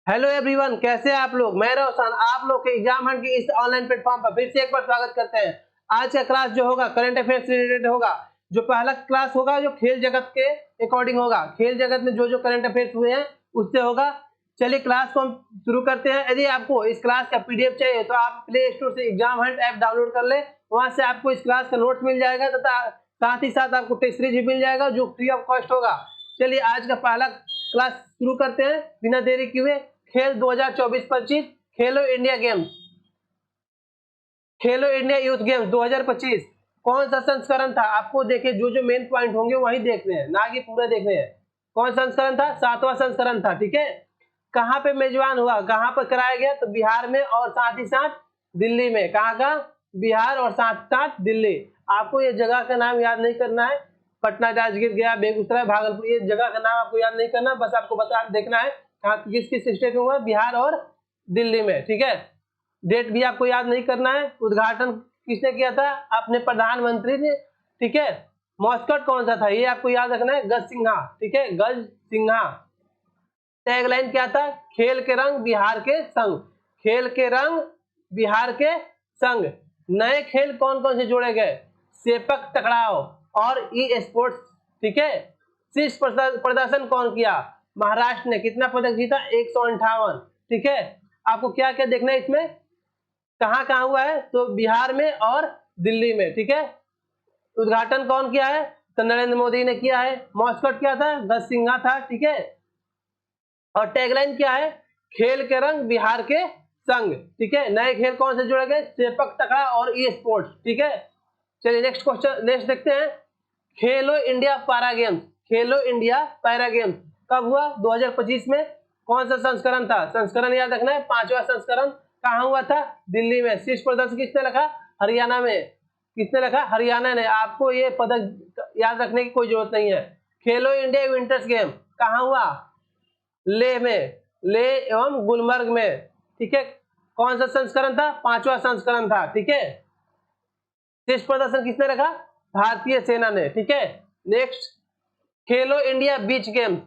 Hello everyone, कैसे हैं आप लोग। मैं रोशन आप लोग के एग्जाम हंट के इस ऑनलाइन प्लेटफॉर्म पर फिर से एक बार स्वागत करते हैं। आज का क्लास जो होगा करंट अफेयर से रिलेटेड होगा। जो पहला क्लास होगा जो खेल जगत के अकॉर्डिंग होगा। खेल जगत में जो जो करंट अफेयर्स हुए हैं उससे होगा। चलिए क्लास को हम शुरू करते हैं। यदि आपको इस क्लास का पीडीएफ चाहिए तो आप प्ले स्टोर से एग्जाम हंट ऐप डाउनलोड कर ले। वहां से आपको इस क्लास का नोट मिल जाएगा तथा साथ ही साथ आपको टेस्ट सीरीज भी मिल जाएगा जो फ्री ऑफ कॉस्ट होगा। चलिए आज का पहला क्लास शुरू करते हैं बिना देरी किए। खेल 2024-25 खेलो इंडिया गेम्स, खेलो इंडिया यूथ गेम्स 2025 कौन सा संस्करण था। आपको देखिए जो जो मेन पॉइंट होंगे वही देखने हैं, ना कि पूरा देखने हैं। कौन सा संस्करण था? 7वां संस्करण था। ठीक है, कहां पे मेजबान हुआ, कहां पर कराया गया? तो बिहार में और साथ ही साथ दिल्ली में। कहां का? बिहार और साथ साथ दिल्ली। आपको ये जगह का नाम याद नहीं करना है। पटना, राजगीर, गया, बेगूसराय, भागलपुर, ये जगह का नाम आपको याद नहीं करना, बस आपको बता देखना है किस किस स्टेट में हुआ, बिहार और दिल्ली में। ठीक है, डेट भी आपको याद नहीं करना है। उद्घाटन किसने किया था? अपने प्रधानमंत्री ने। ठीक है, मॉस्कट कौन सा था ये आपको याद रखना है, गज सिन्हा। ठीक है, गज सिन्हा। टैगलाइन क्या था? खेल के रंग बिहार के संग, खेल के रंग बिहार के संग। नए खेल कौन कौन से जोड़े गए? सेपक टकराव और ई स्पोर्ट्स। ठीक है, शीर्ष प्रदर्शन कौन किया? महाराष्ट्र ने। कितना पदक जीता? 158। ठीक है, आपको क्या क्या देखना है इसमें, कहां कहां हुआ है? तो बिहार में और दिल्ली में। ठीक है, उद्घाटन कौन किया है? तो नरेंद्र मोदी ने किया है। मॉस्कट क्या था? गज सिन्हा था। ठीक है, और टैगलाइन क्या है? खेल के रंग बिहार के संग। ठीक है, नए खेल कौन से जोड़े गए? सेपक टकरा और ई स्पोर्ट्स। ठीक है, चलिए नेक्स्ट क्वेश्चन नेक्स्ट देखते हैं। खेलो इंडिया पैरा गेम्स, खेलो इंडिया पैरा गेम्स कब हुआ? 2025 में। कौन सा संस्करण था? संस्करण याद रखना है, 5वां संस्करण। कहां हुआ था? दिल्ली में। शीर्ष प्रदर्शन किसने रखा? हरियाणा में। किसने रखा? हरियाणा ने। आपको ये पदक याद रखने की कोई जरूरत नहीं है। खेलो इंडिया विंटर्स गेम कहां हुआ? लेह में, लेह एवं गुलमर्ग में। ठीक है, कौन सा संस्करण था? 5वां संस्करण था। ठीक है, शीर्ष प्रदर्शन किसने रखा? भारतीय सेना ने। ठीक है, नेक्स्ट खेलो इंडिया बीच गेम्स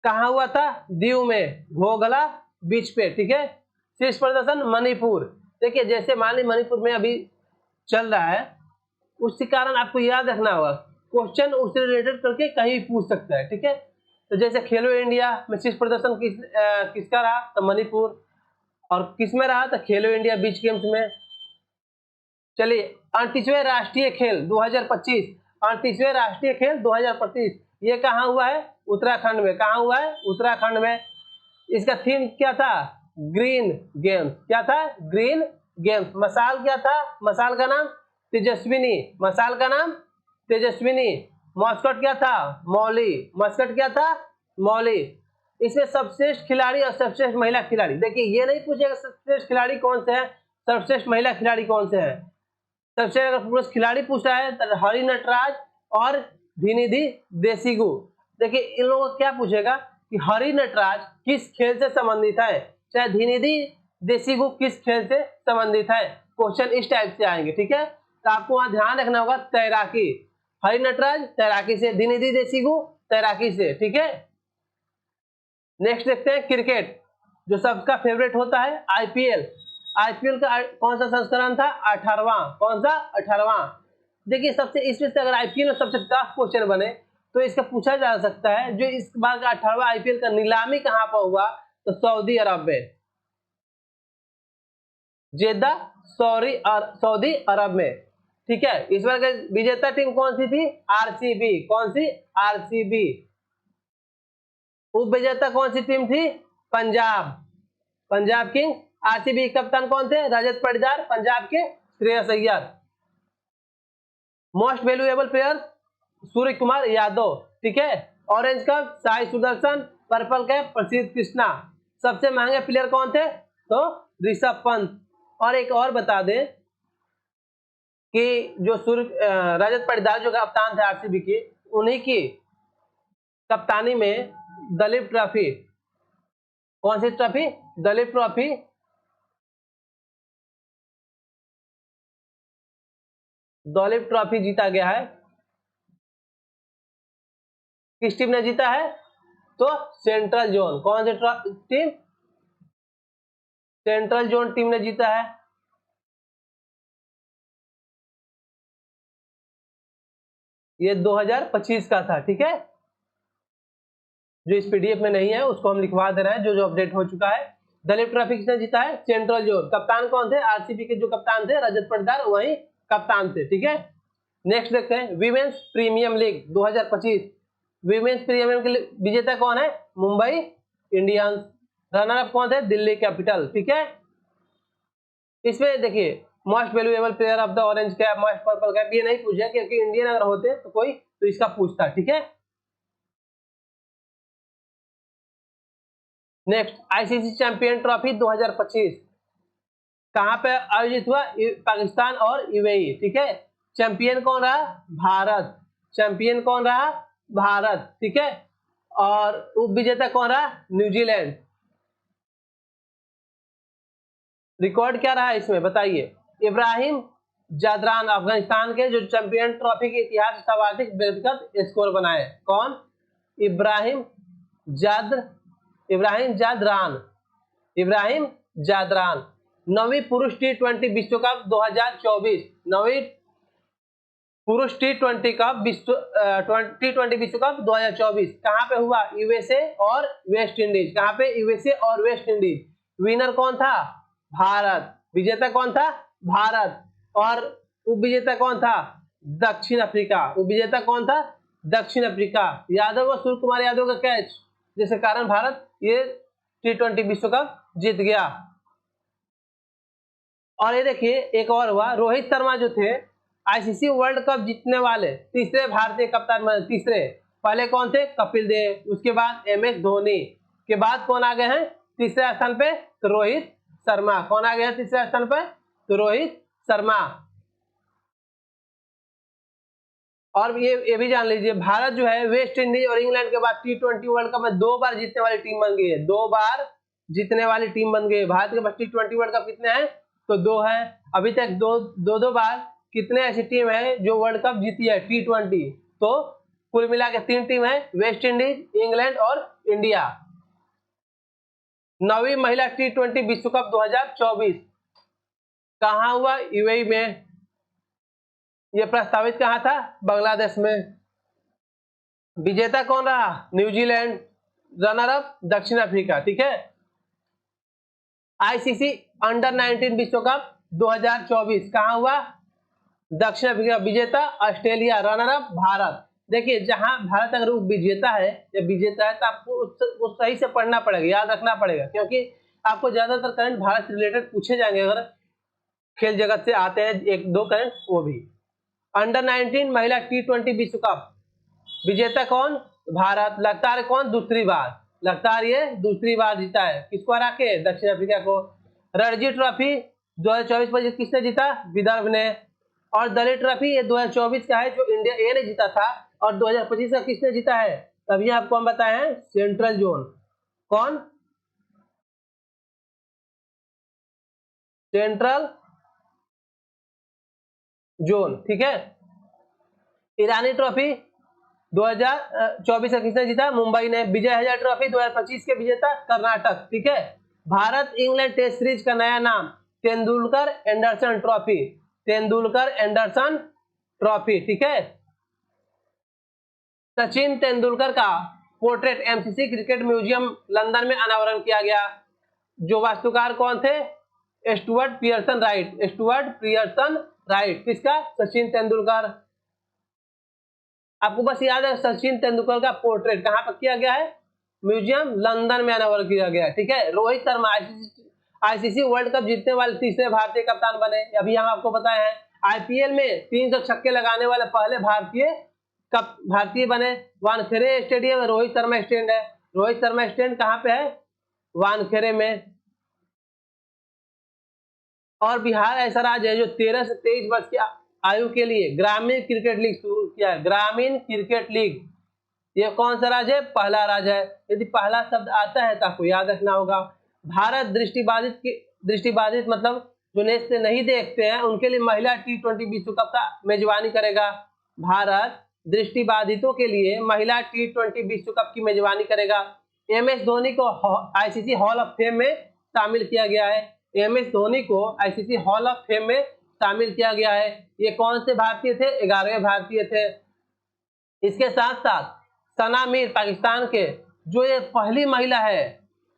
कहां हुआ था? दीव में, घोघला बीच पे। ठीक है, शीर्ष प्रदर्शन मणिपुर। देखिए जैसे मान ली मणिपुर में अभी चल रहा है, उसी कारण आपको याद रखना होगा। क्वेश्चन उससे रिलेटेड करके कहीं पूछ सकता है। ठीक है, तो जैसे खेलो इंडिया में शीर्ष प्रदर्शन किसका रहा? तो मणिपुर। और किसमें रहा? तो खेलो इंडिया बीच गेम्स में। चलिए 38वें राष्ट्रीय खेल 2025, 38वें राष्ट्रीय खेल 2025 ये कहाँ हुआ है? उत्तराखंड में। कहाँ हुआ है? उत्तराखंड में। इसका थीम क्या था? Green games. क्या था? Green games. मसाल क्या था? मसाल का नाम तेजस्विनी। मसाल का नाम तेजस्विनी। मॉस्कट क्या था? मौली। मॉस्कट क्या था? मौली। इसमें सर्वश्रेष्ठ खिलाड़ी और सर्वश्रेष्ठ महिला खिलाड़ी, देखिए ये नहीं पूछेगा सर्वश्रेष्ठ खिलाड़ी कौन से है, सर्वश्रेष्ठ महिला खिलाड़ी कौन से है। सबसे अगर पुरुष खिलाड़ी पूछ रहा है तो हरि नटराज और धिनिधि देसिगु। देखिए इन लोगों को क्या पूछेगा कि हरि नटराज किस खेल से संबंधित है, चाहे धिनिधि देसिगु किस खेल से संबंधित है। क्वेश्चन इस टाइप से आएंगे। ठीक है, तो आपको वहां ध्यान रखना होगा तैराकी, हरि नटराज तैराकी से, धिनिधि देसिगु तैराकी से। ठीक है, नेक्स्ट देखते हैं क्रिकेट, जो सबका फेवरेट होता है आईपीएल। आईपीएल का कौन सा संस्करण था? 18वां। कौन सा? 18वां। देखिए सबसे इसमें से अगर आईपीएल में सबसे टफ क्वेश्चन बने तो इसका पूछा जा सकता है जो इस बार का 18वां आईपीएल का नीलामी कहां पर हुआ? तो सऊदी अरब में, जेद्दा सऊदी अरब में। ठीक है, इस बार का विजेता टीम कौन सी थी? आरसीबी। कौन सी? आरसीबी। उप विजेता कौन सी टीम थी? पंजाब, पंजाब किंग्स। आरसीबी कप्तान कौन थे? रजत पाटीदार। पंजाब के Shreyas Iyer. Most valuable player Surya Kumar Yadav. ठीक है, orange cup Sai Sudharsan, purple cap Prasidh Krishna. सबसे महंगे प्लेयर कौन थे? तो ऋषभ पंत। और एक और बता दें कि जो रजत पाटीदार जो कप्तान थे आरसीबी के, उन्हीं की कप्तानी में दलीप ट्रॉफी, कौन सी trophy? Duleep trophy Duleep trophy जीता गया है। किस टीम ने जीता है? तो सेंट्रल जोन, कौन सी टीम? सेंट्रल जोन टीम ने जीता है। ये 2025 का था, ठीक है। जो इस पीडीएफ में नहीं है उसको हम लिखवा दे रहे हैं, जो जो अपडेट हो चुका है। दलीप ट्रॉफी किसने जीता है? Central zone. कप्तान कौन थे? आरसीबी के जो कप्तान थे रजत पाटीदार, वही कप्तान थे, ठीक है। नेक्स्ट देखते हैं women's premium league 2025। Women's premium के विजेता कौन है? मुंबई इंडियंस। रनर अप कौन थे? दिल्ली कैपिटल, ठीक है। इसमें देखिए most valuable player of the orange cap, most purple cap, ये नहीं पूछा क्योंकि इंडियन अगर होते तो कोई तो इसका पूछता, ठीक है। नेक्स्ट आईसीसी चैंपियन ट्रॉफी 2025 कहां पे आयोजित हुआ? पाकिस्तान और यूएई, ठीक है। चैंपियन कौन रहा? भारत। चैंपियन कौन रहा? भारत, ठीक है। और उप विजेता कौन रहा? न्यूजीलैंड। रिकॉर्ड क्या रहा इसमें बताइए? इब्राहिम जादरान अफगानिस्तान के जो चैंपियन ट्रॉफी के इतिहास में सर्वाधिक व्यक्तिगत स्कोर बनाए। कौन? इब्राहिम जादरान। इब्राहिम जादरान। 9वीं पुरुष T20 विश्व कप 2024, 9वीं पुरुष T20 कप T20 विश्व कप 2024 कहां पे हुआ? यूएसए और वेस्ट इंडीज। कहां पे? यूएसए और वेस्ट इंडीज। विनर कौन था? भारत। विजेता कौन था? भारत। और उपविजेता कौन था? दक्षिण अफ्रीका। उपविजेता कौन था? दक्षिण अफ्रीका। यादव और सूर्य कुमार यादव का कैच, जिसके कारण भारत ये T20 विश्व कप जीत गया। और ये देखिए एक और हुआ, रोहित शर्मा जो थे आईसीसी वर्ल्ड कप जीतने वाले तीसरे भारतीय कप्तान बने। तीसरे, पहले कौन थे? कपिल देव, उसके बाद एमएस धोनी, के बाद कौन आ गए हैं तीसरे स्थान पे? तो रोहित शर्मा। कौन आ गया है तीसरे स्थान पे? तो रोहित शर्मा। और ये भी जान लीजिए भारत जो है वेस्ट इंडीज और इंग्लैंड के बाद T20 वर्ल्ड कप में 2 बार जीतने वाली टीम बन गई है। 2 बार जीतने वाली टीम बन गई है। भारत के पास T20 वर्ल्ड कप कितने हैं? तो 2 है। अभी तक दो बार कितने ऐसी टीम है जो वर्ल्ड कप जीती है T20? तो कुल मिला के 3 टीम है, वेस्ट इंडीज, इंग्लैंड और इंडिया। 9वीं महिला T20 विश्व कप 2024 कहां हुआ? यूएई में। यह प्रस्तावित कहां था? बांग्लादेश में। विजेता कौन रहा? न्यूजीलैंड। रनर अप दक्षिण अफ्रीका, ठीक है। आईसीसी अंडर 19 विश्व कप 2024 कहां हुआ? दक्षिण अफ्रीका। विजेता ऑस्ट्रेलिया। Runner up Bharat. देखिए जहां भारत अगर विजेता है या विजेता है तो आपको उस सही से पढ़ना पड़ेगा, याद रखना पड़ेगा, क्योंकि आपको ज्यादातर करंट भारत से रिलेटेड पूछे जाएंगे अगर खेल जगत से आते हैं 1-2 करंट, वो भी। अंडर 19 महिला T20 विश्व कप विजेता कौन? भारत। लगातार कौन? दूसरी बार। लगातार ये दूसरी बार जीता है। किसको हरा के? दक्षिण अफ्रीका को। रणजी ट्रॉफी 2024 में किसने जीता? विदर्भ ने। और दलीप ट्रॉफी ये 2024 का है जो इंडिया ए ने जीता था। और 2025 का किसने जीता है? तभी आपको हम बताए हैं सेंट्रल जोन। कौन? सेंट्रल जोन, ठीक है। ईरानी ट्रॉफी 2024 का किसने जीता? मुंबई ने। विजय हजारे ट्रॉफी 2025 के विजेता कर्नाटक, ठीक है। भारत इंग्लैंड टेस्ट सीरीज का नया नाम Tendulkar Anderson trophy. Tendulkar Anderson trophy, ठीक है। सचिन तेंदुलकर का portrait MCC cricket museum London में अनावरण किया गया। जो वास्तुकार कौन थे? Stuart Pearson right. Stuart Pearson right. किसका? सचिन तेंदुलकर। आपको बस याद है सचिन तेंदुलकर का पोर्ट्रेट कहां पर किया गया है? म्यूजियम लंदन में अनावरण किया गया है, ठीक है। Rohit Sharma ICC world cup जीतने वाले तीसरे भारतीय कप्तान बने। अभी हम आपको बताए हैं आईपीएल में 300 छक्के लगाने वाले पहले भारतीय बने। वानखेड़े स्टेडियम रोहित शर्मा स्टैंड है। रोहित शर्मा स्टैंड कहां पे है? वानखेड़े में। और बिहार ऐसा राज्य है जो 13 से 23 वर्ष की आयु के लिए ग्रामीण क्रिकेट लीग शुरू किया है। ग्रामीण क्रिकेट लीग, ये कौन सा राज्य है? पहला राज्य है। यदि पहला शब्द आता है तो आपको याद रखना होगा। भारत दृष्टिबाधित मतलब जो नेत्र से नहीं देखते हैं उनके लिए महिला T20 विश्व कप का मेजबानी करेगा। भारत दृष्टिबाधितों के लिए महिला T20 विश्व कप की मेजबानी करेगा। MS धोनी को आईसीसी हॉल ऑफ फेम में शामिल किया गया है। MS धोनी को आईसीसी हॉल ऑफ फेम में शामिल किया गया है। ये कौन से भारतीय थे? 11वें भारतीय थे। इसके साथ साथ सना मीर पाकिस्तान के जो ये पहली महिला है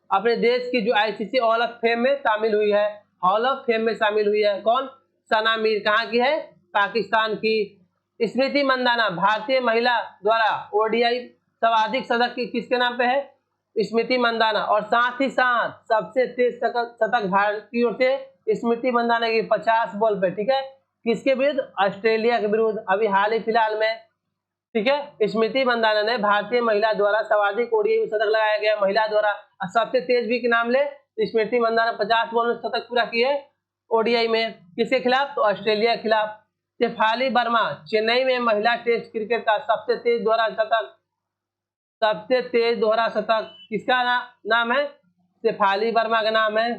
अपने देश की जो आईसीसी हॉल ऑफ फेम में शामिल हुई है, हॉल ऑफ फेम में शामिल हुई है। कौन? सना मीर। कहाँ की है? पाकिस्तान की। स्मृति मंदाना भारतीय महिला द्वारा ओडीआई सर्वाधिक शतक किसके नाम पे है? स्मृति मंदाना। और साथ ही साथ सबसे तेज शतक भारत की ओर से स्मृति मंदाना की 50 बॉल पे। ठीक है, किसके विरुद्ध? ऑस्ट्रेलिया के विरुद्ध, अभी हाल ही फिलहाल में। ठीक है, स्मृति मंदाना ने भारतीय महिला द्वारा सर्वाधिक ओडीआई में शतक लगाया गया महिला द्वारा। सबसे तेज भी के नाम ले, स्मृति मंदाना 50 बॉल में शतक पूरा किए ओडीआई में। किसके खिलाफ? तो ऑस्ट्रेलिया के खिलाफ। शेफाली वर्मा चेन्नई में महिला टेस्ट क्रिकेट का सबसे तेज दोहरा शतक, सबसे तेज दोहरा शतक किसका नाम है? शेफाली वर्मा का नाम है।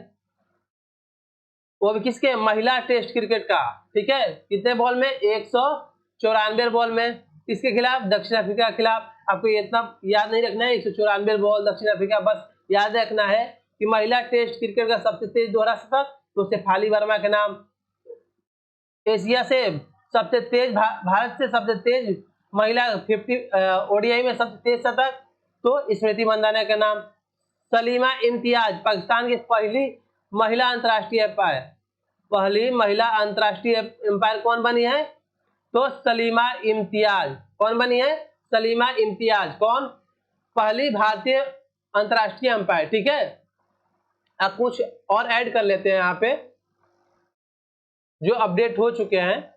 वो भी किसके? महिला टेस्ट क्रिकेट का। ठीक है, कितने बॉल में? 194 बॉल में। किसके खिलाफ? दक्षिण अफ्रीका के खिलाफ। आपको ये इतना याद नहीं रखना है 194 बॉल दक्षिण अफ्रीका, बस याद रखना है कि महिला टेस्ट क्रिकेट का सबसे तेज दोहरा शतक तो शेफाली वर्मा के नाम। एशिया से सबसे तेज भारत से सबसे तेज महिला 50 ओडीआई में सबसे तेज शतक तो स्मृति मंदाना का नाम। सलीमा इम्तियाज पाकिस्तान की पहली महिला अंतर्राष्ट्रीय अंपायर, पहली महिला अंतर्राष्ट्रीय अंपायर कौन बनी है? तो सलीमा इम्तियाज। कौन बनी है? सलीमा इम्तियाज। कौन? पहली भारतीय अंतर्राष्ट्रीय अंपायर। ठीक है, अब कुछ और ऐड कर लेते हैं यहाँ पे जो अपडेट हो चुके हैं।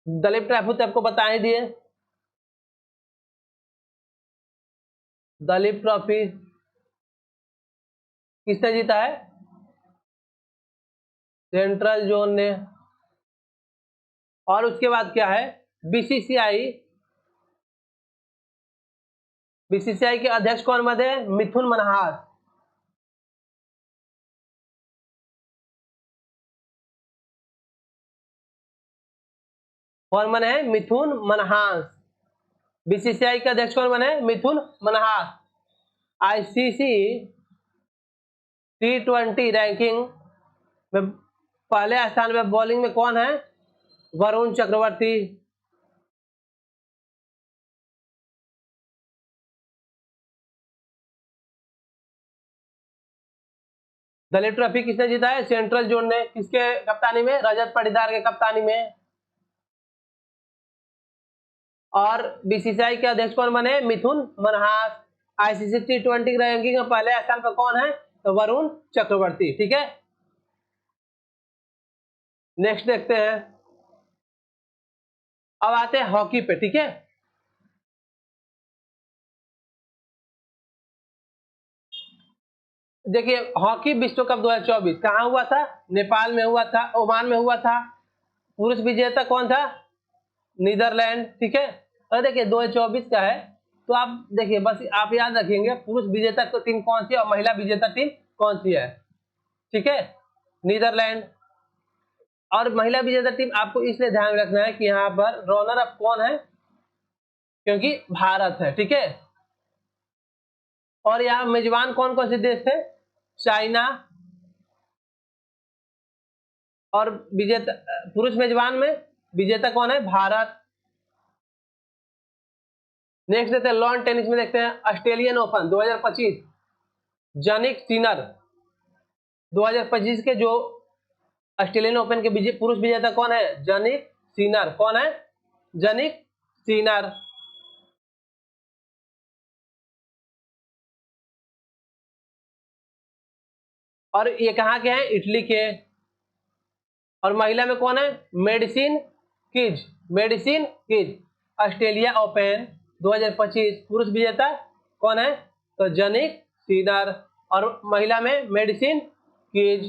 दलीप ट्रॉफी तो आपको बता ही दिए। दलीप ट्रॉफी किसने जीता है? सेंट्रल जोन ने। और उसके बाद क्या है? बीसीसीआई के अध्यक्ष कौन बने? मिथुन मनहास। कौन बने? मिथुन मनहास। बीसीसीआई के अध्यक्ष कौन बने? मिथुन मनहास। आईसीसी T20 रैंकिंग में पहले स्थान में बॉलिंग में कौन है? वरुण चक्रवर्ती। दलीप ट्रॉफी किसने जीता है? सेंट्रल जोन ने। किसके कप्तानी में? रजत पाटीदार के कप्तानी में। और बीसीसीआई के अध्यक्ष कौन बने? मिथुन मनहास। आईसीसी T20 रैंकिंग में पहले स्थान पर कौन है? तो वरुण चक्रवर्ती। ठीक है, नेक्स्ट देखते हैं। अब आते हैं हॉकी पे। ठीक है, देखिए हॉकी विश्व कप 2024 कहाँ हुआ था? नेपाल में हुआ था, ओमान में हुआ था। पुरुष विजेता कौन था? नीदरलैंड। ठीक है, और देखिए 2024 का है तो आप देखिए बस आप याद रखेंगे पुरुष विजेता टीम कौन सी है और महिला विजेता टीम कौन सी है। ठीक है, नीदरलैंड। और महिला विजेता टीम आपको इसलिए ध्यान रखना है कि यहाँ पर रनर अप कौन है? क्योंकि भारत है। ठीक है, और यहाँ मेजबान कौन कौन से देश थे? चाइना। और विजेता पुरुष मेजबान में विजेता कौन है? भारत। नेक्स्ट देखते हैं लॉन टेनिस में, देखते हैं ऑस्ट्रेलियन ओपन 2025। जनिक सिनर 2025 के जो ऑस्ट्रेलियन ओपन के पुरुष विजेता कौन है? जनिक सिनर। कौन है? जनिक सिनर। और ये कहाँ के हैं? इटली के। और महिला में कौन है? मेडिसिन किज। मेडिसिन किज। ऑस्ट्रेलिया ओपन 2025 पुरुष विजेता कौन है? तो जनिक सिनर। और महिला में मेडिसिन किज।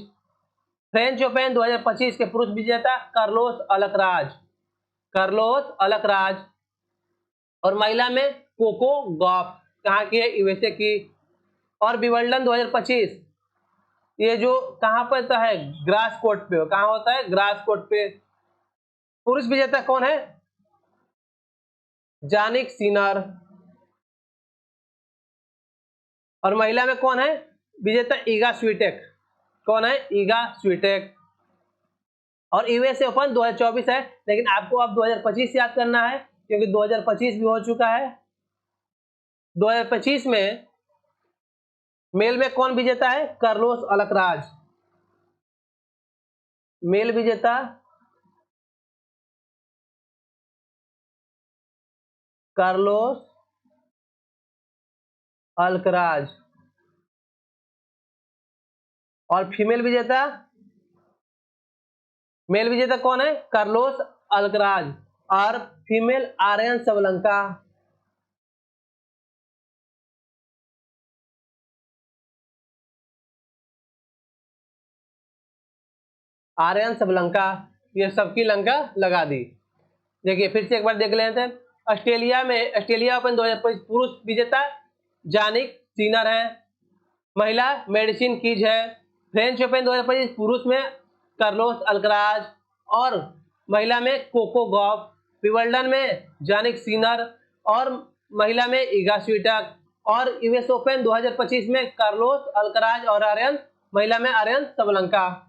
फ्रेंच ओपन 2025 के पुरुष विजेता कार्लोस अलकराज। Carlos Alcaraz. और महिला में कोको गॉफ। कहाँ की है? यूएसए की। और विंबलडन 2025 ये जो कहां पर होता है, ग्रास कोर्ट पे, कहां होता है, ग्रास कोर्ट पे। पुरुष विजेता कौन है, जानिक सिनर। और महिला में कौन है विजेता, ईगा स्वीटेक। कौन है, ईगा स्वीटेक। और यूएस ओपन 2024 है, लेकिन आपको अब 2025 याद करना है क्योंकि 2025 भी हो चुका है। 2025 में मेल में कौन विजेता है, कार्लोस अल्कराज। मेल विजेता कार्लोस अल्कराज। और फीमेल विजेता, मेल विजेता कौन है, कार्लोस अल्कराज। और female Aryna Sabalenka. Aryna Sabalenka, ये सबकी लंका लगा दी। देखिए फिर से एक बार देख लेते हैं। ऑस्ट्रेलिया में, ऑस्ट्रेलिया ओपन 2025 पुरुष विजेता जानिक सिनर है। महिला मेडिसिन कीज है। फ्रेंच ओपन 2025 पुरुष में कार्लोस अल्कराज और महिला में कोको गॉफ। विंबलडन में जानिक सिनर और महिला में ईगा स्वीटेक। और यूएस ओपन 2025 में कार्लोस अल्कराज और आर्यन, महिला में आर्यन सबलंका।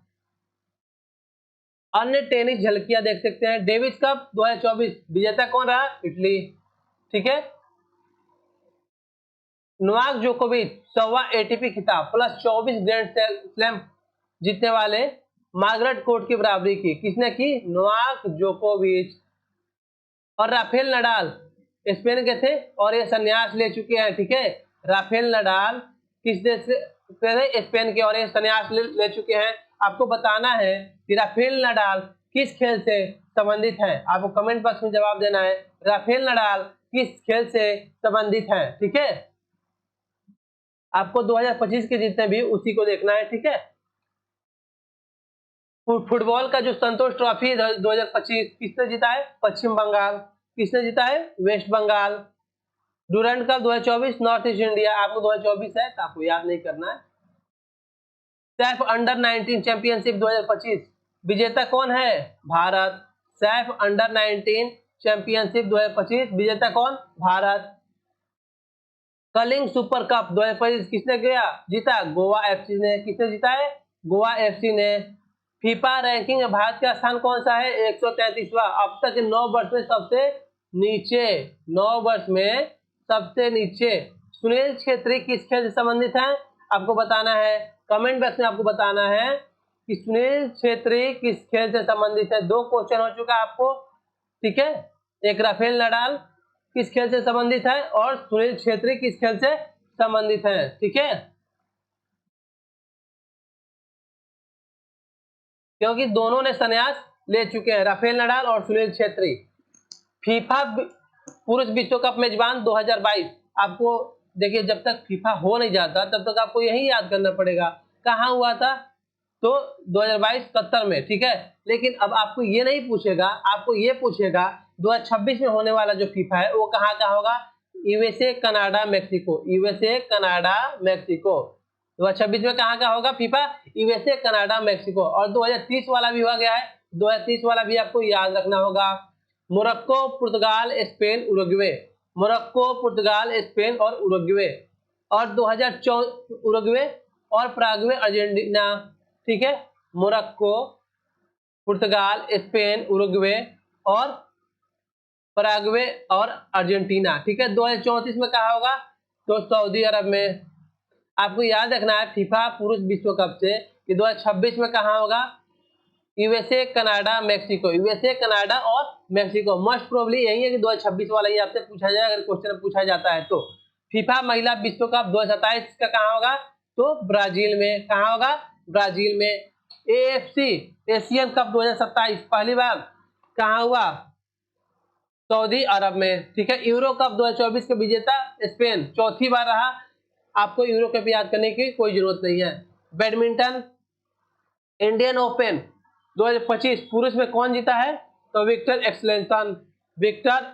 अन्य टेनिस झलकियां देख सकते हैं। डेविस कप 2024 विजेता कौन रहा, इटली। ठीक है, नोवाक जोकोविच 100वां एटीपी खिताब प्लस 24 ग्रैंड स्लैम जीतने वाले मार्गरेट कोर्ट की बराबरी की, किसने की, नोवाक जोकोविच। और राफेल नडाल स्पेन के थे और ये संन्यास ले चुके हैं। ठीक है, राफेल नडाल किस देश से, स्पेन के, और ये संन्यास ले चुके हैं। आपको बताना है कि राफेल नडाल किस खेल से संबंधित है, आपको कमेंट बॉक्स में जवाब देना है। राफेल नडाल किस खेल से संबंधित है। ठीक है, आपको 2025 के जितने भी उसी को देखना है। ठीक है, फुटबॉल का जो संतोष ट्रॉफी है 2025 किसने जीता है, पश्चिम बंगाल। किसने जीता है, West Bengal. Durand Cup 2024 North East India, आपको 2024 है तो आपको याद नहीं करना है। सैफ अंडर 19 चैंपियनशिप 2025 विजेता कौन है, भारत। सैफ अंडर 19 चैंपियनशिप 2025 विजेता कौन, भारत। कलिंग सुपर कप 2025 किसने गया, जीता, गोवा एफसी ने। किसने जीता है, गोवा एफसी ने। फीफा रैंकिंग में भारत का स्थान कौन सा है, 133वां। अब तक 9 वर्ष में सबसे नीचे, 9 वर्ष में सबसे नीचे। सुनील छेत्री किस खेल से संबंधित है, आपको बताना है। कमेंट बॉक्स में आपको बताना है कि सुनील छेत्री किस खेल से संबंधित है। 2 क्वेश्चन हो चुका आपको। ठीक है, एक राफेल नडाल किस खेल से संबंधित है और सुनील छेत्री किस खेल से संबंधित है। ठीक है, क्योंकि दोनों ने संन्यास ले चुके हैं, राफेल नडाल और सुनील छेत्री। फीफा पुरुष विश्व कप मेजबान 2022, आपको देखिए जब तक फीफा हो नहीं जाता तब तक आपको यही याद करना पड़ेगा कहाँ हुआ था, तो 2022 कतर में। ठीक है, लेकिन अब आपको ये नहीं पूछेगा, आपको ये पूछेगा 2026 में होने वाला जो फीफा है वो कहाँ का होगा, USA Canada Mexico. USA Canada Mexico 2026 में कहाँ का होगा फीफा, यूएसए कनाडा मैक्सिको। और 2030 वाला भी हुआ गया है, 2030 वाला भी आपको याद रखना होगा। मोरक्को पुर्तगाल स्पेन उरुग्वे, मोरक्को पुर्तगाल स्पेन और उरुग्वे। और 2004 उरुग्वे और प्रागवे अर्जेंटीना। ठीक है, मोरक्को पुर्तगाल स्पेन उरुग्वे और पराग्वे और अर्जेंटीना। ठीक है, 2034 में कहा होगा, तो सऊदी अरब में। आपको याद रखना है फीफा पुरुष विश्व कप से कि 2026 में कहा होगा, USA Canada Mexico. USA Canada और मैक्सिको मोस्ट प्रोबेबली यही है कि 2026 वाला ही आपसे पूछा जाए, अगर क्वेश्चन पूछा जाता है तो। फीफा महिला विश्व कप 2027 का कहाँ होगा, तो ब्राजील में। कहाँ होगा, ब्राजील में। एएफसी एशियन कप 2027 पहली बार कहाँ हुआ, सऊदी अरब में। ठीक है, यूरो कप 2024 के विजेता स्पेन, चौथी बार रहा। आपको यूरो कप याद करने की कोई जरूरत नहीं है। बैडमिंटन इंडियन ओपन 2025 पुरुष में कौन जीता है, तो विक्टर एक्सेल्सन। विक्टर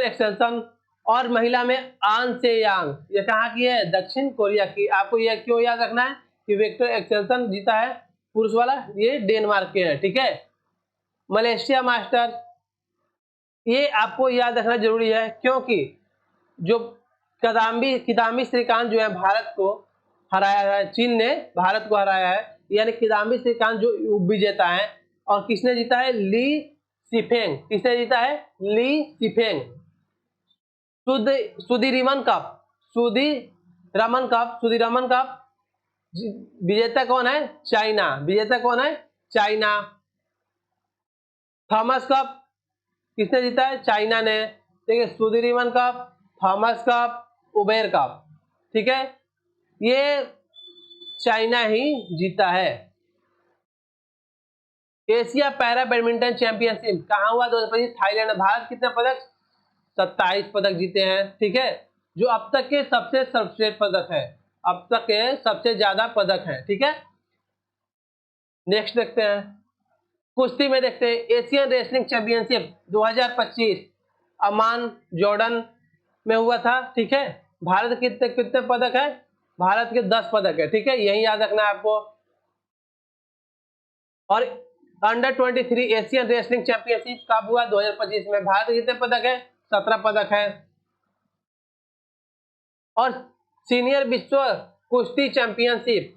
एक्सेल्सन और महिला में आन से यांग, ये कहाँ की है? दक्षिण कोरिया की। आपको यह क्यों याद रखना है कि विक्टर एक्सेल्सन जीता है पुरुष वाला, ये डेनमार्क के है, ठीक है। मलेशिया मास्टर, ये आपको याद रखना जरूरी है क्योंकि जो किदाम्बी श्रीकांत जो है भारत को हराया है, चीन ने भारत को हराया है, यानी किदाम्बी श्रीकांत जो विजेता है। और किसने जीता है? ली सिफेंग। किसने जीता है? ली सिफेंग। सुदीरमन कप, सुदीरमन कप विजेता कौन है? चाइना। विजेता कौन है? चाइना। थॉमस कप किसने जीता है? चाइना ने। देखिए Sudirman cup, Thomas cup, Uber cup, ठीक है, ये चाइना ही जीता है। एशिया पैरा बैडमिंटन चैंपियनशिप कहाँ हुआ? 2025 थाईलैंड। भारत कितने पदक? 27 पदक जीते हैं, ठीक है, जो अब तक के सबसे सर्वश्रेष्ठ पदक है, अब तक के सबसे ज्यादा पदक है, ठीक है। नेक्स्ट देखते हैं, कुश्ती में देखते हैं एशियन रेसलिंग चैंपियनशिप 2025 अमान जॉर्डन में हुआ था, ठीक है। भारत कितने कितने पदक है? भारत के 10 पदक है, ठीक है, यही याद रखना है आपको। और अंडर 23 एशियन रेसलिंग चैंपियनशिप कब हुआ? 2025 में। भारत के कितने पदक है? 17 पदक है। और सीनियर विश्व कुश्ती चैंपियनशिप,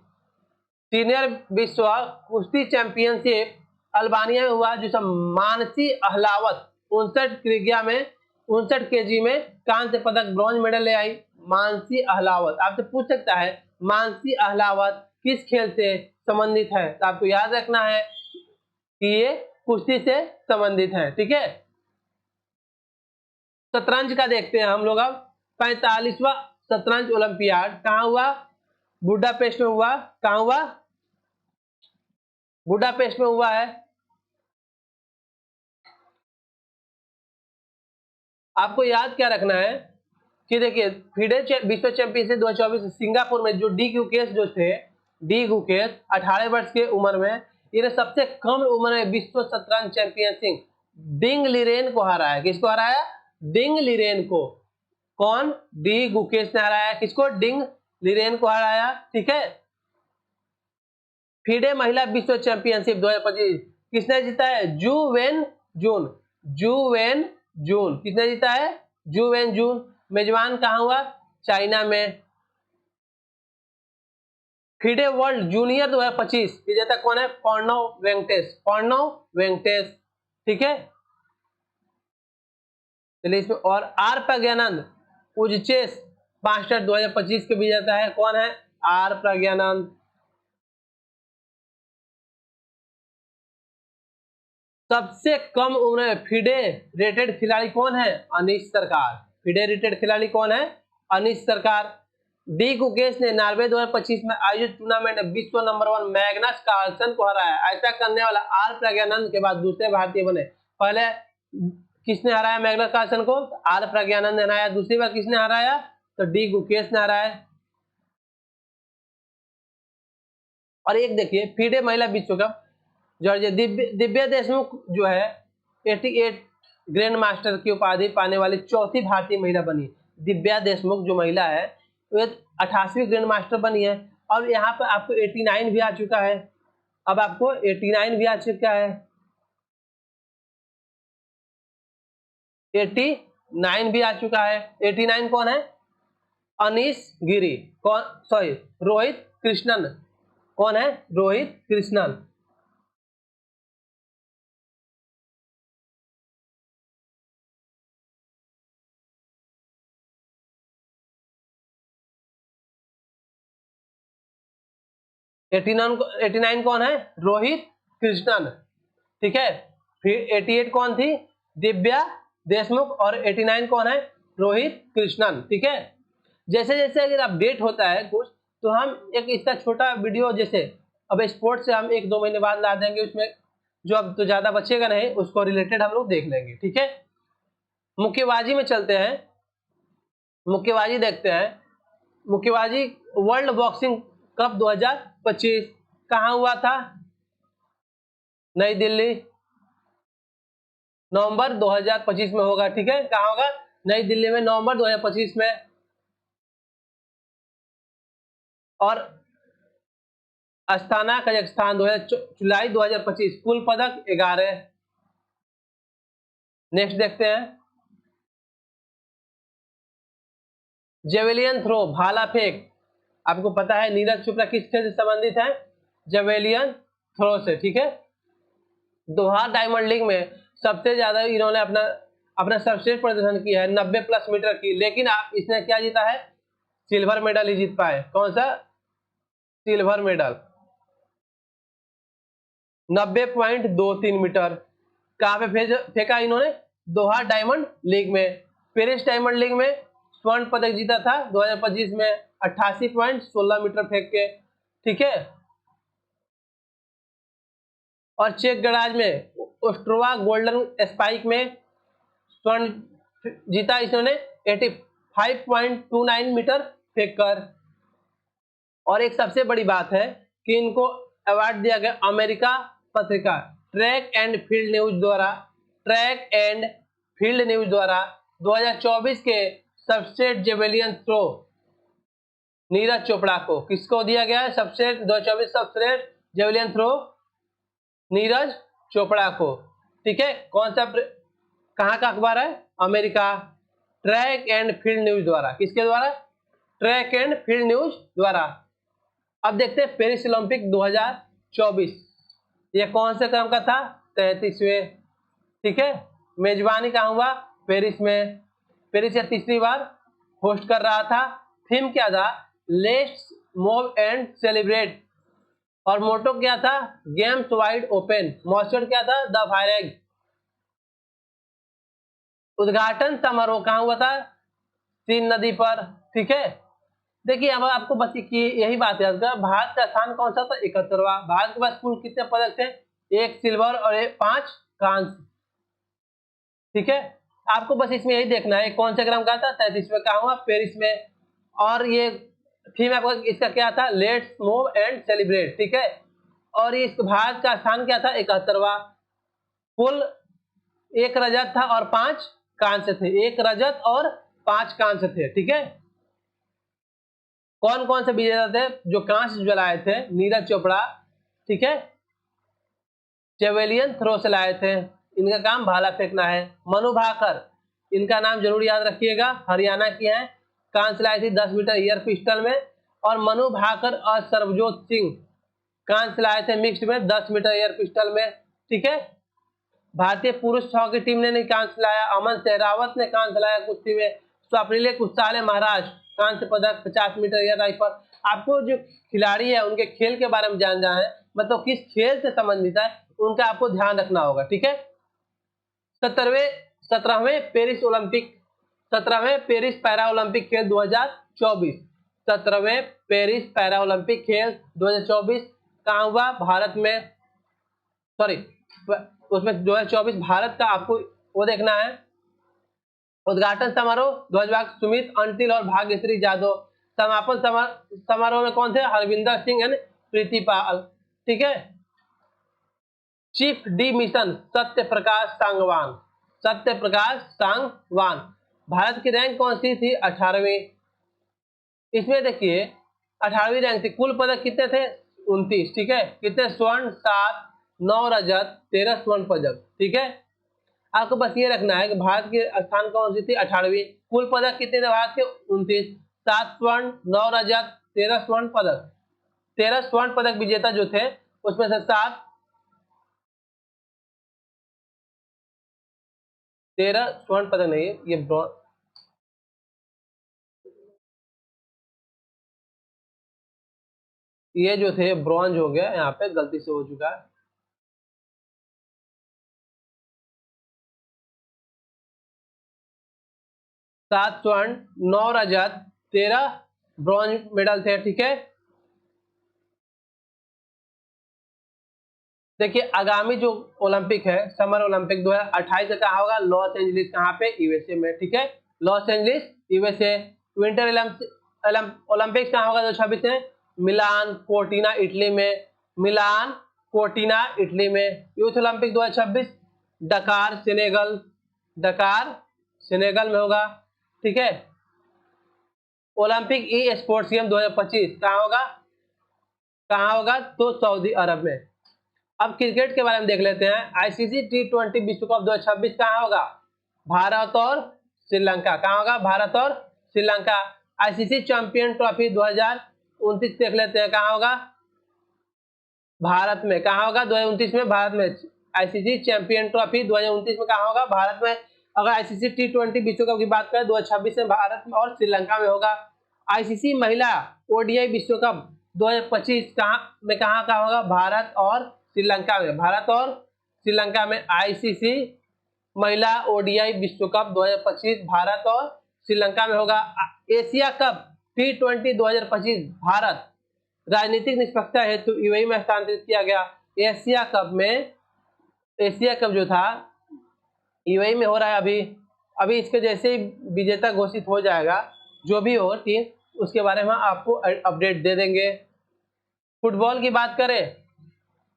सीनियर विश्व कुश्ती चैंपियनशिप अल्बानिया में हुआ, जिसमें मानसी अहलावत 59 केजी में कांस्य पदक ब्रॉन्ज मेडल ले आई। मानसी अहलावत आपसे पूछ सकता है मानसी अहलावत किस खेल से संबंधित है, तो आपको याद रखना है कि ये कुश्ती से संबंधित है, ठीक है। शतरंज का देखते हैं हम लोग अब। 45वां शतरंज ओलंपियाड कहाँ हुआ? बुडापेस्ट में हुआ। कहाँ हुआ? बुडापेस्ट में हुआ है। आपको याद क्या रखना है कि देखिए फिडे विश्व चैंपियनशिप 2024 सिंगापुर में जो डी गुकेश जो थे, डी गुकेश 18 वर्ष के उम्र में, ये सबसे कम उम्र में विश्व शतरंज चैंपियनशिप डिंग लिरेन को हराया। किसको हराया? डिंग लिरेन को। कौन? डी गुकेश ने हराया। किसको? डिंग लिरेन को हराया, ठीक है। फिडे महिला विश्व चैंपियनशिप 2025 किसने जीता है? जू वेन जून। जू वेन जून किसने जीता है? जू वेन जून। मेजबान कहाँ हुआ? चाइना में। फिडे वर्ल्ड जूनियर 2025 विजेता कौन है? प्रणव वेंकटेश। प्रणव वेंकटेश, ठीक है। चलिए इसमें और आर प्रज्ञानंद उजचेस मास्टर 2025 के विजेता है। कौन है? आर प्रज्ञानंद। सबसे कम उम्र में फिडे रेटेड खिलाड़ी कौन है? अनीश सरकार। फिडे रेटेड खिलाड़ी कौन है? अनीश सरकार। डी गुकेश ने नॉर्वे 2025 में आयोजित टूर्नामेंट में विश्व नंबर 1 मैग्नस कार्लसन को हराया। ऐसा करने वाला आर प्रज्ञानंद के बाद दूसरे भारतीय बने। पहले किसने हराया मैग्नस कार्लसन को? आर प्रज्ञानंद ने हराया। दूसरी बार किसने हराया? तो डी गुकेश ने हराया। और एक देखिए फिडे महिला विश्व कप जॉर्जिया दिव्या देशमुख जो है 88 ग्रैंड मास्टर की उपाधि पाने वाली चौथी भारतीय महिला बनी। दिव्या देशमुख जो महिला है वो 88वीं ग्रैंड मास्टर बनी है। और यहाँ पर आपको 89 भी आ चुका है। अब आपको 89 भी आ चुका है। 89 भी आ चुका है। 89 कौन है? अनीश गिरी। कौन? सॉरी, रोहित कृष्णन। कौन है? रोहित कृष्णन। एटी नाइन कौन है? रोहित कृष्णन, ठीक है। फिर 88 कौन थी? दिव्या देशमुख। और 89 कौन है? रोहित कृष्णन, ठीक है। जैसे जैसे अगर अपडेट होता है कुछ तो हम एक इसका छोटा वीडियो, जैसे अब स्पोर्ट्स से हम 1-2 महीने बाद ला देंगे, उसमें जो अब तो ज्यादा बचेगा नहीं उसको रिलेटेड हम लोग देख लेंगे, ठीक है। मुक्केबाजी में चलते हैं। मुक्केबाजी देखते हैं। मुक्केबाजी वर्ल्ड बॉक्सिंग कप 2025 कहाँ हुआ था? नई दिल्ली। नवंबर 2025 में होगा, ठीक है। कहाँ होगा? नई दिल्ली में नवंबर 2025 में, और अस्ताना कजाकिस्तान जुलाई 2025। कुल पदक 11। नेक्स्ट देखते हैं, जेवेलियन थ्रो, भाला फेंक। आपको पता है नीरज चोपड़ा किस खेल से संबंधित है? जेवेलियन थ्रो से, ठीक है। दोहा डायमंड लीग में सबसे ज्यादा इन्होंने अपना अपना सर्वश्रेष्ठ प्रदर्शन किया है 90+ मीटर की, लेकिन आप इसने क्या जीता है? सिल्वर मेडल ही जीत पाए। कौन सा? Silver medal 90.23 metre. कहां पे फेंका इन्होंने? दोहा डायमंड लीग में। पेरिस डायमंड लीग में स्वर्ण पदक जीता था 2025 में 88.16 मीटर फेंक के, ठीक है। और चेक गणराज में ओस्ट्रोवा गोल्डन स्पाइक में स्वर्ण जीता इन्होंने 85.29 मीटर फेंककर। और एक सबसे बड़ी बात है कि इनको अवार्ड दिया गया अमेरिका पत्रिका ट्रैक एंड फील्ड न्यूज द्वारा, ट्रैक एंड फील्ड न्यूज द्वारा 2024 के सर्वश्रेष्ठ जेवेलियन थ्रो नीरज चोपड़ा को। किसको दिया गया है सर्वश्रेष्ठ 2024 सर्वश्रेष्ठ जेवेलियन थ्रो? नीरज चोपड़ा को, ठीक है। कौन सा कहां का अखबार है? America track and field news द्वारा। किसके द्वारा? ट्रैक एंड फील्ड न्यूज द्वारा। अब देखते हैं पेरिस ओलंपिक 2024, ये कौन से क्रम का था? 33वें, ठीक है। मेजबानी कहां हुआ? पेरिस में। पेरिस ये तीसरी बार होस्ट कर रहा था। थीम क्या था? Let's move and celebrate. और मोटो क्या था? Games wide open. मॉस्टर क्या था? The fire egg. उद्घाटन समारोह कहां हुआ था? सीन नदी पर, ठीक है। देखिए अब आपको बस यही बात याद कर, भारत का स्थान कौन सा था? 71वां। भारत के पास कुल कितने पदक थे? 1 सिल्वर और 5 कांस्य, ठीक है। आपको बस इसमें यही देखना है कौन से क्रम का था? 33वें। कहा हुआ? पेरिस में। और ये थीम आपका इसका क्या था? लेट्स मूव एंड सेलिब्रेट, ठीक है। और इस भारत का स्थान क्या था? 71वां। कुल 1 रजत था और 5 कांस्य थे। 1 रजत और 5 कांस्य थे, ठीक है। कौन कौन से विजेता थे जो कांस्य जो लाए थे? नीरज चोपड़ा, ठीक है, जेवेलियन थ्रो से लाए थे, इनका काम भाला फेंकना है। मनु भाकर, इनका नाम जरूर याद रखिएगा, हरियाणा की है, कांस्य लाई थी 10 मीटर एयर पिस्टल में। और मनु भाकर और सर्वजोत सिंह कांस्य लाए थे मिक्स्ड में 10 मीटर एयर पिस्टल में, ठीक है। भारतीय पुरुष हॉकी टीम ने नहीं कांस्य लाया। अमन सहरावत ने कांस्य लाया कुश्ती में। स्वप्निल कुसाले महाराष्ट्र कांस्य पदक 50 मीटर एयर राइफल। आपको जो खिलाड़ी है उनके खेल के बारे में जानना है, मतलब किस खेल से संबंधित है, उनका आपको ध्यान रखना होगा, ठीक है। 17वें पेरिस ओलंपिक, 17वें पेरिस पैरा ओलंपिक खेल 2024। 17वें पेरिस पैरा ओलंपिक खेल 2024 कहाँ हुआ? भारत में, सॉरी उसमें 2024 भारत का आपको वो देखना है। उद्घाटन समारोह ध्वजवाहक सुमित अंटिल और भाग्यश्री जादव। समापन समारोह में कौन थे? हरविंदर सिंह एंड प्रीति पाल, ठीक है। Chief D mission Satya Prakash Sangwan, Satya Prakash Sangwan. Bharat की रैंक कौन सी थी? 18वीं। इसमें देखिए 18वीं रैंक थी। कुल पदक कितने थे? 29, ठीक है। कितने? स्वर्ण 7, 9 रजत, 13 स्वर्ण पदक, ठीक है। आपको बस ये रखना है कि भारत के स्थान कौन सी थी? 18वीं। कुल पदक कितने थे भारत के? 29, 7 स्वर्ण, 9 रजत, 13 स्वर्ण पदक। 13 स्वर्ण पदक विजेता जो थे उसमें से 7, 13 स्वर्ण पदक नहीं, ये ये जो थे ब्रॉन्ज हो गया, यहाँ पे गलती से हो चुका है। सात स्वर्ण, 9 रजत, 13 ब्रॉन्ज मेडल थे, ठीक है। देखिए आगामी जो ओलंपिक है समर ओलंपिक 2028 कहाँ होगा? लॉस एंजलिस, कहाँ पे? यूएसए में, ठीक है। Los Angeles USA. Winter Olympics कहाँ होगा 2026 में? मिलान कोर्टिना इटली में, मिलान कोर्टिना इटली में। यूथ ओलंपिक 2026 डकार सेनेगल, डकार सेनेगल में होगा, ठीक है। ओलंपिक ई स्पोर्ट्स गेम 2025 कहाँ होगा, कहाँ होगा, तो सऊदी अरब में। अब क्रिकेट के बारे में देख लेते हैं। आईसीसी T20 विश्व कप 2026 कहाँ होगा, भारत और श्रीलंका। कहाँ होगा, भारत और श्रीलंका। आईसीसी चैंपियन ट्रॉफी 2029 देख लेते हैं, कहाँ होगा, भारत में। कहाँ होगा, 2029 में भारत में। आईसीसी चैंपियन ट्रॉफी 2029 में कहाँ होगा, भारत में। अगर आईसीसी T20 विश्व कप की बात करें 2026 में भारत में और श्रीलंका में होगा। आईसीसी महिला ओडीआई विश्व कप 2025 कहाँ का होगा, भारत और श्रीलंका में। भारत और श्रीलंका में आईसीसी महिला ओडीआई विश्व कप 2025 भारत और श्रीलंका में होगा। एशिया कप T20 2025 भारत राजनीतिक निष्पक्षता हेतु यूएई में हस्तांतरित किया गया। एशिया कप जो था यूएई में हो रहा है अभी इसके जैसे ही विजेता घोषित हो जाएगा, जो भी हो टीम, उसके बारे में आपको अपडेट दे देंगे। फुटबॉल की बात करें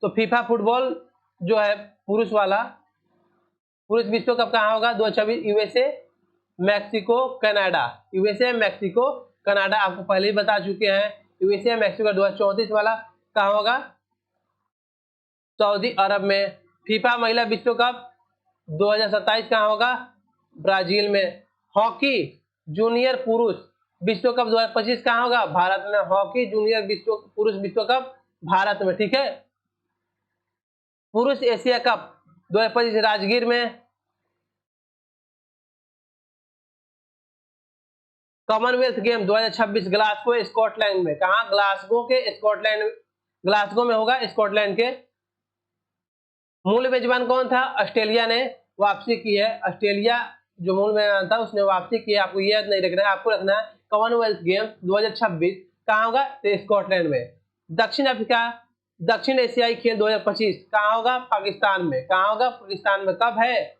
तो फीफा फुटबॉल जो है पुरुष वाला, पुरुष विश्व कप कहाँ होगा, 2026 USA Mexico Canada. USA Mexico Canada आपको पहले ही बता चुके हैं। यूएसए मैक्सिको 2034 वाला कहाँ होगा, सऊदी अरब में। फीफा महिला विश्व कप 2027 कहाँ होगा, ब्राजील में। हॉकी जूनियर पुरुष विश्व कप 2025 कहाँ होगा, भारत में। हॉकी जूनियर पुरुष विश्व कप भारत में, ठीक है। पुरुष एशिया कप 2025 राजगीर में। कॉमनवेल्थ गेम 2026 ग्लासगो स्कॉटलैंड में। कहाँ, ग्लासगो में होगा, स्कॉटलैंड के। मूल मेजबान कौन था, ऑस्ट्रेलिया ने वापसी की है। ऑस्ट्रेलिया जो मूल मेजबान था उसने वापसी की है। आपको याद नहीं रखना है, आपको रखना है कॉमनवेल्थ गेम 2026 कहाँ होगा, तो स्कॉटलैंड में। दक्षिण अफ्रीका दक्षिण एशियाई खेल 2025 कहाँ होगा, पाकिस्तान में। कहाँ होगा, पाकिस्तान में। कब है,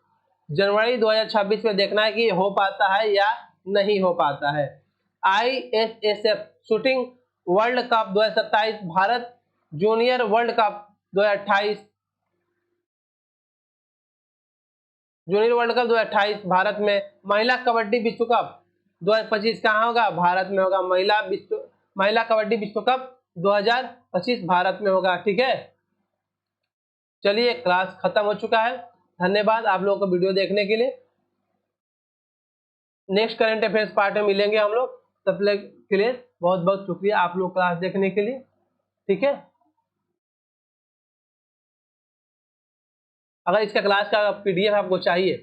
जनवरी 2026 में। देखना है कि हो पाता है या नहीं हो पाता है। ISSF shooting world cup 2027 Bharat. Junior world cup 2028 junior world cup 2028 Bharat में। महिला कबड्डी विश्व कप 2025 कहाँ होगा, भारत में होगा। महिला कबड्डी विश्व कप 2025 भारत में होगा, ठीक है। चलिए क्लास खत्म हो चुका है। धन्यवाद आप लोगों को वीडियो देखने के लिए। नेक्स्ट करंट अफेयर्स पार्ट में मिलेंगे हम लोग। तब तक के लिए बहुत बहुत शुक्रिया आप लोग क्लास देखने के लिए, ठीक है। अगर इसका क्लास का PDF आपको चाहिए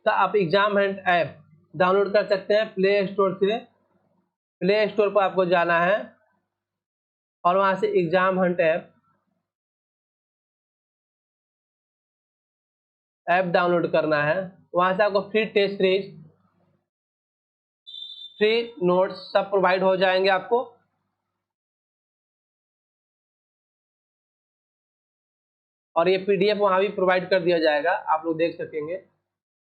तो आप एग्जाम हंट ऐप डाउनलोड कर सकते हैं प्ले स्टोर से। प्ले स्टोर पर आपको जाना है और वहां से एग्जाम हंट ऐप डाउनलोड करना है। वहां से आपको free test series, free notes सब प्रोवाइड हो जाएंगे आपको। और ये PDF वहां भी प्रोवाइड कर दिया जाएगा, आप लोग देख सकेंगे।